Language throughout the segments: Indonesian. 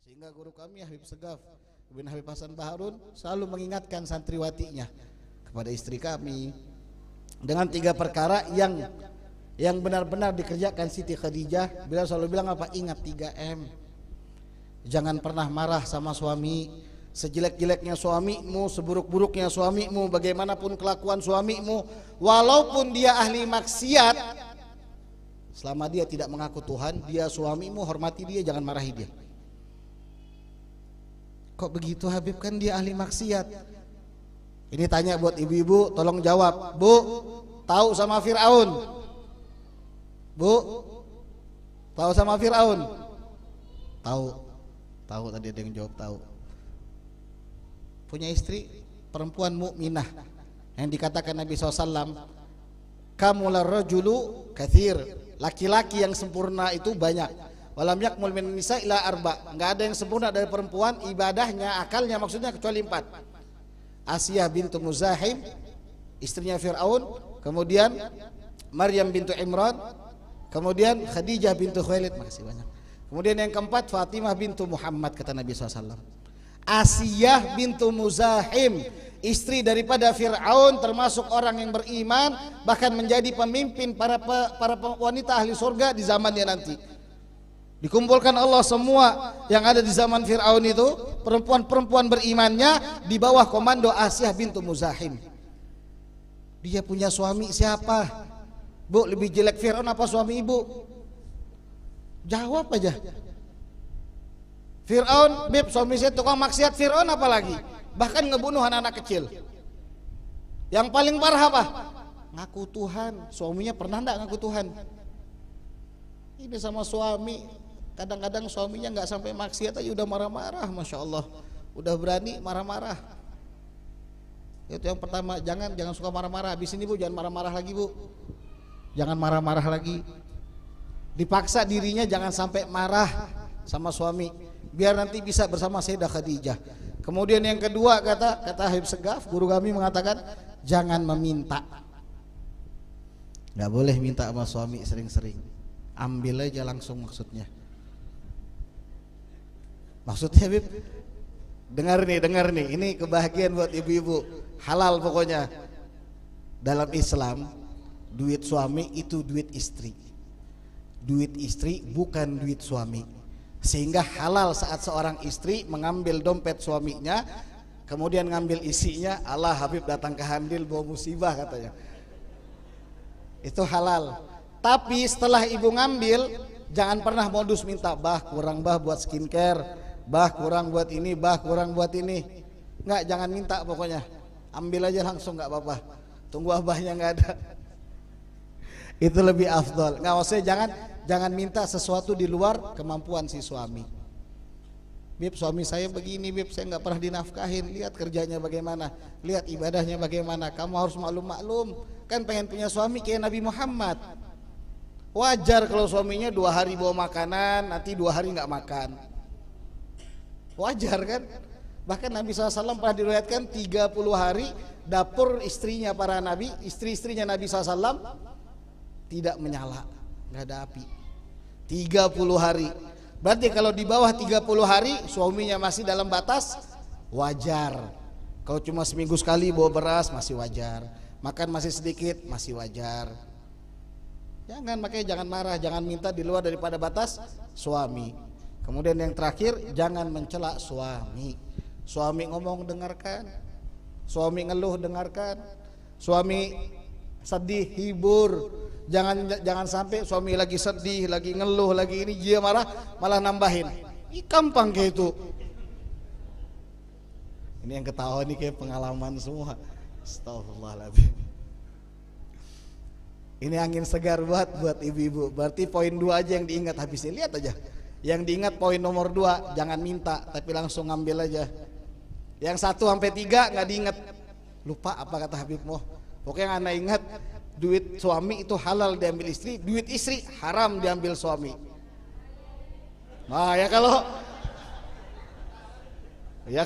Sehingga guru kami Habib Segaf bin Habib Hasan Baharun selalu mengingatkan santriwatinya kepada istri kami dengan 3 perkara yang benar-benar dikerjakan Siti Khadijah. Beliau selalu bilang apa? Ingat 3M. Jangan pernah marah sama suami. Sejelek-jeleknya suamimu, seburuk-buruknya suamimu, bagaimanapun kelakuan suamimu, walaupun dia ahli maksiat, selama dia tidak mengaku Tuhan, dia suamimu, hormati dia, jangan marahi dia. Kok begitu Habib, kan dia ahli maksiat? Ini tanya buat ibu-ibu, tolong jawab. Bu, tahu sama Fir'aun? Bu, tahu sama Fir'aun? Tahu tadi ada yang jawab tahu. Punya istri perempuan mukminah yang dikatakan Nabi SAW, kamular rajulu kathir, laki-laki yang sempurna itu banyak. Walam yakmul min nisa ila arba, nggak ada yang sempurna dari perempuan, ibadahnya, akalnya maksudnya kecuali 4. Asiyah bintu Muzahim, istrinya Fir'aun, kemudian Maryam bintu Imran, kemudian Khadijah bintu Khuwailid, makasih banyak. Kemudian yang keempat Fatimah bintu Muhammad, kata Nabi SAW. Asiyah bintu Muzahim, istri daripada Fir'aun, termasuk orang yang beriman, bahkan menjadi pemimpin para wanita ahli surga di zamannya nanti. Dikumpulkan Allah semua yang ada di zaman Fir'aun itu, perempuan-perempuan berimannya di bawah komando Asiyah bintu Muzahim. Dia punya suami siapa? Bu, lebih jelek Fir'aun apa suami ibu? Jawab aja. Fir'aun, Beb, suami saya tukang maksiat. Fir'aun apalagi? Bahkan ngebunuh anak-anak kecil. Yang paling parah apa? Ngaku Tuhan. Suaminya pernah enggak ngaku Tuhan? Ini sama suami, kadang-kadang suaminya nggak sampai maksiat aja udah marah-marah, masya Allah, udah berani marah-marah. Itu yang pertama, jangan suka marah-marah. Habis ini Bu, jangan marah-marah lagi Bu, jangan marah-marah lagi. Dipaksa dirinya jangan sampai marah sama suami, biar nanti bisa bersama Sayyidah Khadijah. Kemudian yang kedua, kata Habib Segaf, guru kami mengatakan jangan meminta. Nggak boleh minta sama suami sering-sering, ambil aja langsung maksudnya. Maksudnya Habib, dengar nih, ini kebahagiaan buat ibu-ibu, halal pokoknya. Dalam Islam, duit suami itu duit istri, duit istri bukan duit suami. Sehingga halal saat seorang istri mengambil dompet suaminya, kemudian ngambil isinya. Allah, Habib datang ke Handil bawa musibah katanya, itu halal. Tapi setelah ibu ngambil, jangan pernah modus minta, bah kurang bah buat skincare, bah kurang buat ini, bah kurang buat ini. Enggak, jangan minta pokoknya, ambil aja langsung, nggak apa-apa, tunggu abahnya nggak ada. Itu lebih afdol. Nggak, maksudnya jangan minta sesuatu di luar kemampuan si suami. Beb, suami saya begini Beb, saya nggak pernah dinafkahin, lihat kerjanya bagaimana, lihat ibadahnya bagaimana, kamu harus maklum, kan pengen punya suami kayak Nabi Muhammad. Wajar kalau suaminya 2 hari bawa makanan, nanti 2 hari nggak makan. Wajar kan? Bahkan Nabi SAW pernah diriwayatkan 30 hari dapur istrinya para nabi, istri-istrinya Nabi SAW tidak menyala, nggak ada api. 30 hari. Berarti kalau di bawah 30 hari suaminya masih dalam batas wajar. Kalau cuma seminggu sekali bawa beras masih wajar, makan masih sedikit masih wajar. Makanya jangan marah, jangan minta di luar daripada batas suami. Kemudian yang terakhir, jangan mencela suami. Suami ngomong dengarkan, suami ngeluh dengarkan, suami sedih hibur. Jangan sampai suami lagi sedih, lagi ngeluh, lagi ini dia marah malah nambahin. Ih, gampang kayak itu. Ini yang ketawa nih kayak pengalaman semua. Astagfirullahaladzim. Ini angin segar buat ibu-ibu. Berarti poin 2 aja yang diingat habisnya. Lihat aja. Yang diingat poin nomor 2, jangan minta tapi langsung ngambil aja. Yang 1 sampai 3 nggak diingat. Lupa apa kata Habib Moh. Pokoknya yang Anda ingat, duit suami itu halal diambil istri, duit istri haram diambil suami. Nah, ya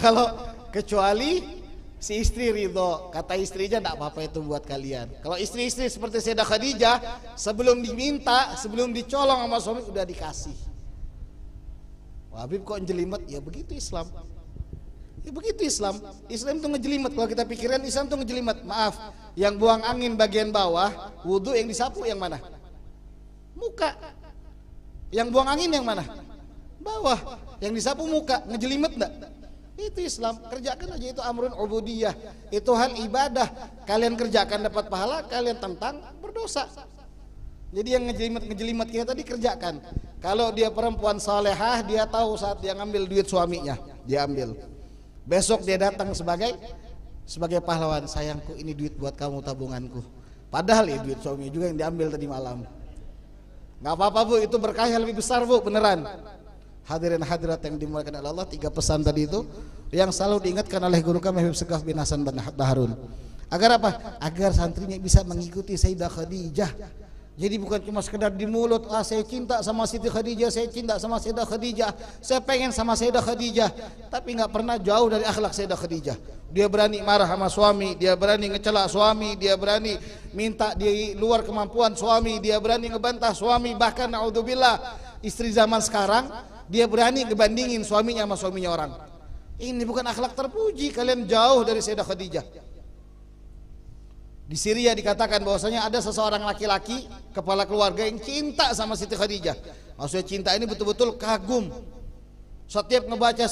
kalau kecuali si istri ridho, kata istrinya enggak apa-apa itu buat kalian. Kalau istri-istri seperti Sayyidah Khadijah, sebelum diminta, sebelum dicolong sama suami udah dikasih. Wah, Habib kok jelimet? Ya begitu Islam. Ya begitu Islam. Islam itu ngejelimet. Kalau kita pikiran Islam itu ngejelimet. Maaf, yang buang angin bagian bawah, wudhu yang disapu yang mana? Muka. Yang buang angin yang mana? Bawah. Yang disapu muka. Ngejelimet enggak? Itu Islam. Kerjakan aja, itu amrun ubudiyah. Itu hal ibadah. Kalian kerjakan dapat pahala, kalian tentang berdosa. Jadi yang ngejelimet kita tadi kerjakan. Kalau dia perempuan salehah, dia tahu saat dia ngambil duit suaminya, dia ambil. Besok dia datang sebagai pahlawan. Sayangku, ini duit buat kamu, tabunganku. Padahal ya duit suaminya juga yang diambil tadi malam. Nggak apa-apa Bu, itu berkah yang lebih besar Bu, beneran. Hadirin hadirat yang dimuliakan oleh Allah, 3 pesan tadi itu yang selalu diingatkan oleh guru kami Habib Segaf bin Hasan Baharun. Agar apa? Agar santrinya bisa mengikuti Sayyidah Khadijah. Jadi bukan cuma sekedar di mulut, saya cinta sama Siti Khadijah, saya cinta sama Sayyidah Khadijah, saya pengen sama Sayyidah Khadijah, tapi nggak pernah jauh dari akhlak Sayyidah Khadijah. Dia berani marah sama suami, dia berani ngecela suami, dia berani minta di luar kemampuan suami, dia berani ngebantah suami, bahkan naudzubillah istri zaman sekarang dia berani ngebandingin suaminya sama suaminya orang. Ini bukan akhlak terpuji, kalian jauh dari Sayyidah Khadijah. Di Syria dikatakan bahwasanya ada seseorang laki-laki kepala keluarga yang cinta sama Siti Khadijah. Maksudnya cinta ini betul-betul kagum. Setiap ngebaca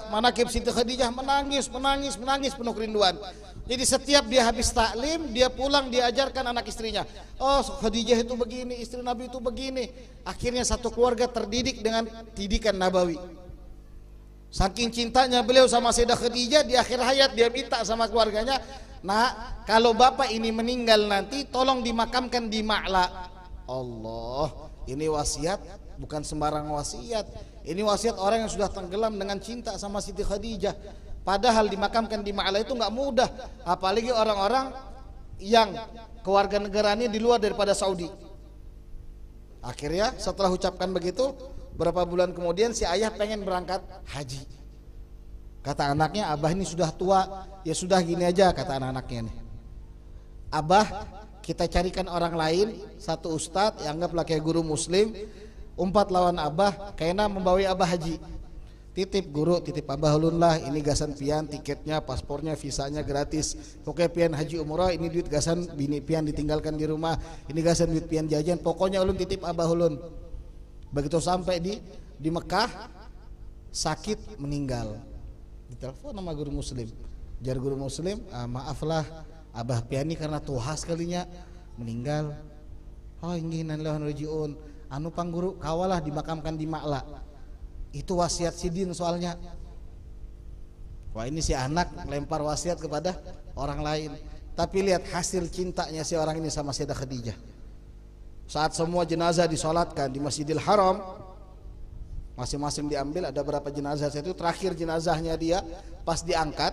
manaqib Siti Khadijah menangis penuh kerinduan. Jadi setiap dia habis taklim, dia pulang diajarkan anak istrinya. Oh, Khadijah itu begini, istri Nabi itu begini. Akhirnya satu keluarga terdidik dengan didikan Nabawi. Saking cintanya beliau sama Sayyidah Khadijah, di akhir hayat dia minta sama keluarganya, nah kalau bapak ini meninggal nanti tolong dimakamkan di Ma'la. Allah, ini wasiat bukan sembarang wasiat. Ini wasiat orang yang sudah tenggelam dengan cinta sama Siti Khadijah. Padahal dimakamkan di Ma'la itu nggak mudah, apalagi orang-orang yang keluarga negaranya di luar daripada Saudi. Akhirnya setelah ucapkan begitu, berapa bulan kemudian si ayah pengen berangkat haji. Kata anaknya, abah ini sudah tua, ya sudah gini aja, kata anak-anaknya nih. Abah, kita carikan orang lain, satu ustadz yang anggaplah kayak guru muslim, umpat lawan abah, kayaknya membawa abah haji. Titip guru, titip abah ulun lah, ini gasan pian, tiketnya, paspornya, visanya gratis. Pokoknya pian haji umrah, ini duit gasan bini pian ditinggalkan di rumah, ini gasan duit pian jajan, pokoknya ulun titip abah ulun. Begitu sampai di Mekah, sakit meninggal. Ditelepon sama guru muslim. Jar guru muslim, maaflah abah piani karena tuha sekalinya meninggal. Oh inginan lawan rojiun. Anu pang guru kawalah dimakamkan di Ma'la. Itu wasiat sidin soalnya. Wah ini si anak lempar wasiat kepada orang lain. Tapi lihat hasil cintanya si orang ini sama Sayyidah Khadijah. Saat semua jenazah disolatkan di Masjidil Haram, masing-masing diambil, ada berapa jenazah itu, terakhir jenazahnya dia pas diangkat,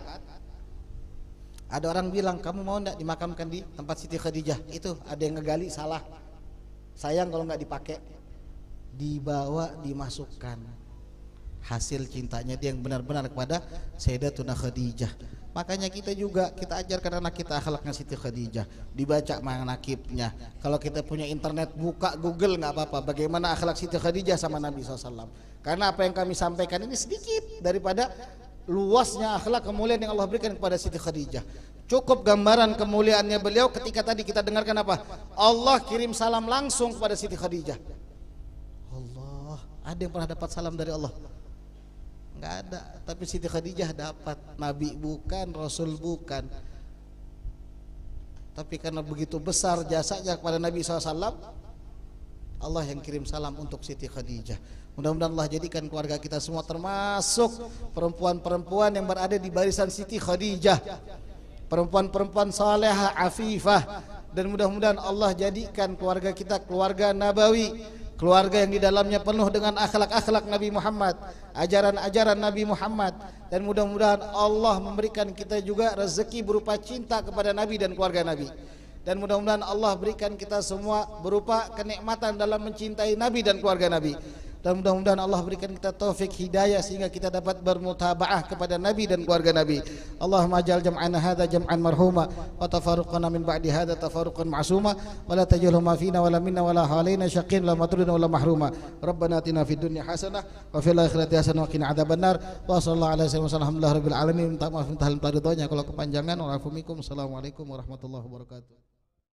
ada orang bilang, kamu mau enggak dimakamkan di tempat Siti Khadijah? Itu ada yang ngegali, salah, sayang kalau enggak dipakai. Dibawa, dimasukkan hasil cintanya dia yang benar-benar kepada Sayyidatuna Khadijah. Makanya kita juga, kita ajarkan anak kita akhlaknya Siti Khadijah, dibaca manaqibnya. Kalau kita punya internet, buka Google nggak apa-apa, bagaimana akhlak Siti Khadijah sama Nabi SAW. Karena apa yang kami sampaikan ini sedikit daripada luasnya akhlak kemuliaan yang Allah berikan kepada Siti Khadijah. Cukup gambaran kemuliaannya beliau ketika tadi kita dengarkan apa? Allah kirim salam langsung kepada Siti Khadijah. Allah, ada yang pernah dapat salam dari Allah? Nggak ada, tapi Siti Khadijah dapat. Nabi bukan, Rasul bukan, tapi karena begitu besar jasanya kepada Nabi SAW, Allah yang kirim salam untuk Siti Khadijah. Mudah-mudahan Allah jadikan keluarga kita semua termasuk perempuan-perempuan yang berada di barisan Siti Khadijah, perempuan-perempuan salehah, afifah, dan mudah-mudahan Allah jadikan keluarga kita keluarga nabawi, keluarga yang di dalamnya penuh dengan akhlak-akhlak Nabi Muhammad, ajaran-ajaran Nabi Muhammad, dan mudah-mudahan Allah memberikan kita juga rezeki berupa cinta kepada Nabi dan keluarga Nabi, dan mudah-mudahan Allah berikan kita semua berupa kenikmatan dalam mencintai Nabi dan keluarga Nabi. dan mudah-mudahan Allah berikan kita taufik hidayah sehingga kita dapat bermutabaah kepada Nabi dan keluarga Nabi. Allahumma ja'al jam'ana hadza jam'an marhuma wa tafarruqana min ba'di hadza tafarruqan ma'suma wa la taj'alhu ma fina wa la minna wa la halaina syaqin la matrudin wa la mahruma. Rabbana atina fid dunya hasanah wa fil akhirati hasanah wa qina adzabannar. Wa sallallahu alaihi wasallam alhamdulillahirabbil alamin. Minta maaf minta ridhonya kalau kepanjangan. Wa afumikum. Assalamualaikum warahmatullahi wabarakatuh.